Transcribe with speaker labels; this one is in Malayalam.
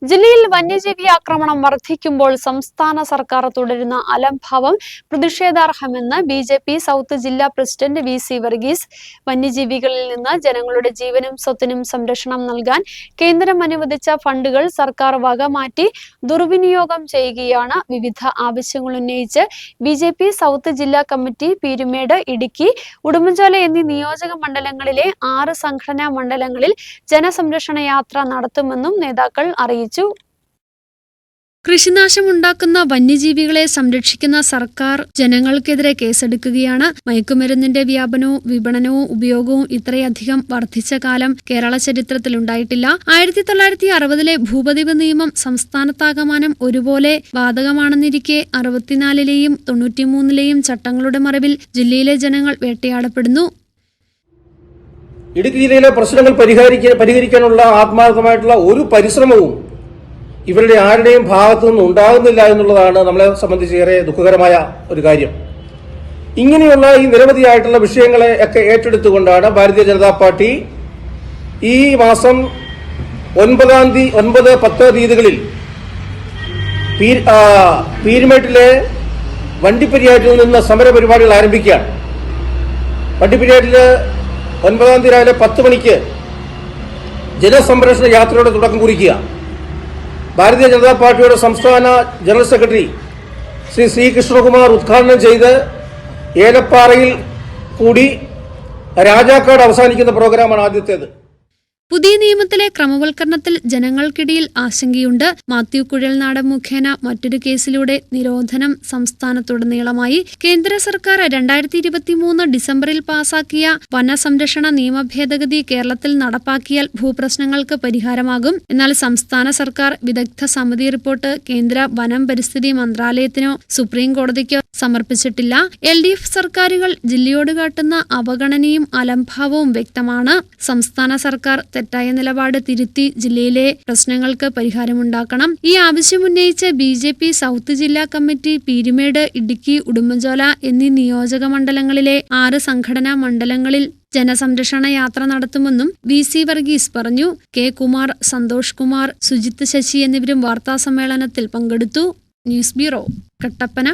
Speaker 1: ജില്ലയിൽ വന്യജീവി ആക്രമണം വർദ്ധിക്കുമ്പോൾ സംസ്ഥാന സർക്കാർ തുടരുന്ന അലംഭാവം പ്രതിഷേധാർഹമെന്ന് ബി.ജെ.പി. സൗത്ത് ജില്ലാ പ്രസിഡന്റ് വി.സി. വർഗീസ്. വന്യജീവികളിൽ നിന്ന് ജനങ്ങളുടെ ജീവനും സ്വത്തിനും സംരക്ഷണം നൽകാൻ കേന്ദ്രം അനുവദിച്ച ഫണ്ടുകൾ സർക്കാർ വകമാറ്റി ദുർവിനിയോഗം ചെയ്യുകയാണ്. വിവിധ ആവശ്യങ്ങൾ ഉന്നയിച്ച് ബി.ജെ.പി. സൗത്ത് ജില്ലാ കമ്മിറ്റി പീരുമേട്, ഇടുക്കി, ഉടുമ്പൻചോല എന്നീ നിയോജക മണ്ഡലങ്ങളിലെ 6 സംഘടനാ മണ്ഡലങ്ങളിൽ ജനസംരക്ഷണ യാത്ര നടത്തുമെന്നും നേതാക്കൾ അറിയിച്ചു. കൃഷിനാശമുണ്ടാക്കുന്ന വന്യജീവികളെ സംരക്ഷിക്കുന്ന സർക്കാർ ജനങ്ങൾക്കെതിരെ കേസെടുക്കുകയാണ്. മയക്കുമരുന്നിന്റെ വ്യാപനവും വിപണനവും ഉപയോഗവും ഇത്രയധികം വർദ്ധിച്ച കാലം കേരള ചരിത്രത്തിലുണ്ടായിട്ടില്ല. 1960-ലെ ഭൂപതിവ് നിയമം സംസ്ഥാനത്താകമാനം ഒരുപോലെ ബാധകമാണെന്നിരിക്കെ 64-ലെയും 93-ലെയും ചട്ടങ്ങളുടെ മറവിൽ ജില്ലയിലെ ജനങ്ങൾ വേട്ടയാടപ്പെടുന്നു.
Speaker 2: ഇടുക്കി ജില്ലയിലെ പ്രശ്നങ്ങൾ പരിഹരിക്കാനുള്ള ആത്മാർത്ഥമായിട്ടുള്ള ഒരു പരിശ്രമവും ഇവരുടെ ആരുടെയും ഭാഗത്തു നിന്ന് ഉണ്ടാകുന്നില്ല എന്നുള്ളതാണ് നമ്മളെ സംബന്ധിച്ച് ഏറെ ദുഃഖകരമായ ഒരു കാര്യം. ഇങ്ങനെയുള്ള ഈ നിരവധിയായിട്ടുള്ള വിഷയങ്ങളെ ഒക്കെ ഏറ്റെടുത്തുകൊണ്ടാണ് ഭാരതീയ ജനതാ പാർട്ടി ഈ മാസം 9, 10 തീയതികളിൽ പീരുമേട്ടിലെ വണ്ടിപ്പെരിയാറ്റിൽ നിന്ന് സമരപരിപാടികൾ ആരംഭിക്കുകയാണ്. വണ്ടിപ്പെരിയാറ്റിൽ 9 തീയതി രാവിലെ 10 മണിക്ക് ജനസംരക്ഷണ യാത്രയുടെ തുടക്കം കുറിക്കുക. ഭാരതീയ ജനതാ പാർട്ടിയുടെ സംസ്ഥാന ജനറൽ സെക്രട്ടറി ശ്രീ കൃഷ്ണകുമാർ ഉദ്ഘാടനം ചെയ്ത് ഏലപ്പാറയിൽ കൂടി രാജാക്കാട് അവസാനിക്കുന്ന പ്രോഗ്രാമാണ് ആദ്യത്തേത്.
Speaker 1: പുതിയ നിയമത്തിലെ ക്രമവൽക്കരണത്തിൽ ജനങ്ങൾക്കിടയിൽ ആശങ്കയുണ്ട്. മാത്യു കുഴൽനാടൻ മുഖേന മറ്റൊരു കേസിലൂടെ നിരോധനം സംസ്ഥാനത്തുടനീളമായി. കേന്ദ്ര സർക്കാർ 2023 ഡിസംബറിൽ പാസാക്കിയ വനസംരക്ഷണ നിയമ ഭേദഗതി കേരളത്തിൽ നടപ്പാക്കിയാൽ ഭൂപ്രശ്നങ്ങൾക്ക് പരിഹാരമാകും. എന്നാൽ സംസ്ഥാന സർക്കാർ വിദഗ്ധ സമിതി റിപ്പോർട്ട് കേന്ദ്ര വനം പരിസ്ഥിതി മന്ത്രാലയത്തിനോ സുപ്രീം കോടതിക്കോ സമർപ്പിച്ചിട്ടില്ല. LDF സർക്കാരുകൾ ജില്ലയോട് കാട്ടുന്ന അവഗണനയും അലംഭാവവും വ്യക്തമാണ്. സംസ്ഥാന സർക്കാർ തെറ്റായ നിലപാട് തിരുത്തി ജില്ലയിലെ പ്രശ്നങ്ങൾക്ക് പരിഹാരമുണ്ടാക്കണം. ഈ ആവശ്യമുന്നയിച്ച് ബി.ജെ.പി. സൗത്ത് ജില്ലാ കമ്മിറ്റി പീരുമേട്, ഇടുക്കി, ഉടുമ്പൻചോല എന്നീ നിയോജക മണ്ഡലങ്ങളിലെ 6 സംഘടനാ മണ്ഡലങ്ങളിൽ ജനസംരക്ഷണ യാത്ര നടത്തുമെന്നും വി.സി. വർഗീസ് പറഞ്ഞു. കെ. കുമാർ, സന്തോഷ് കുമാർ, സുജിത്ത് ശശി എന്നിവരും വാർത്താസമ്മേളനത്തിൽ പങ്കെടുത്തു. News bureau, Kattappana.